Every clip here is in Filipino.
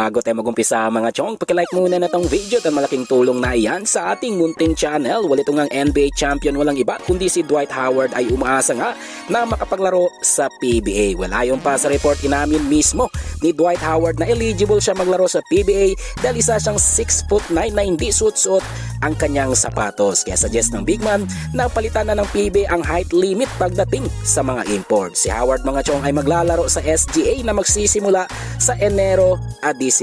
Bago tayo mag-umpisa mga chong, pakilike muna na tong video at malaking tulong na iyan sa ating munting channel. Wala itong NBA champion, walang iba kundi si Dwight Howard ay umaasa nga na makapaglaro sa PBA. Wala yung pa sa report inamin mismo ni Dwight Howard na eligible siya maglaro sa PBA dahil isa siyang 6'9" na hindi suot-suot ang kanyang sapatos. Kaya suggest ng big man na palitan na ng PBA ang height limit pagdating sa mga imports. Si Howard mga chong ay maglalaro sa SGA na magsisimula sa Enero 19.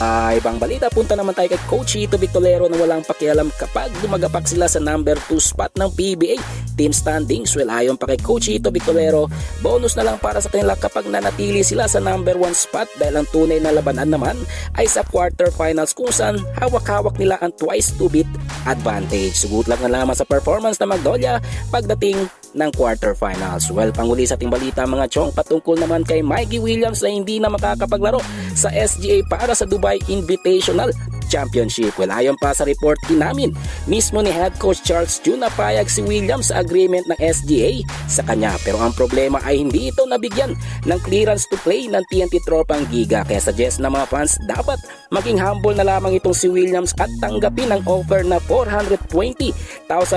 Ibang balita, punta naman tayo kay Coach Chito Victorero na walang pakialam kapag lumagapak sila sa number 2 spot ng PBA team standings. Well, ayon pa kay Coach Chito Victorero, bonus na lang para sa kanila kapag nanatili sila sa number 1 spot dahil ang tunay na labanan naman ay sa quarterfinals kung saan hawak-hawak nila ang twice to beat advantage. Sugut lang na lamang sa performance ng Magnolia pagdating ng quarterfinals. Well, panghuli sa ating balita mga chong, patungkol naman kay Mikey Williams na hindi na makakapaglaro sa SGA para sa Dubai Invitational Championship. Well, ayon pa sa report namin mismo ni head coach Charles June, napayag si Williams sa agreement ng SGA sa kanya, pero ang problema ay hindi ito nabigyan ng clearance to play ng TNT Tropang Giga. Kaya suggest na mga fans dapat maging humble na lamang itong si Williams at tanggapin ang offer na 420,000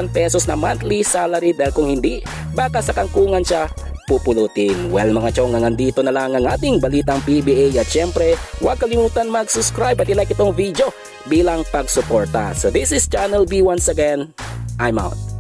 pesos na monthly salary dahil kung hindi, baka sa kangkungan siya pupulutin. Well mga chong, nandito na lang ang ating balitang PBA at syempre huwag kalimutan mag-subscribe at i-like itong video bilang pagsuporta. So this is Channel B once again. I'm out.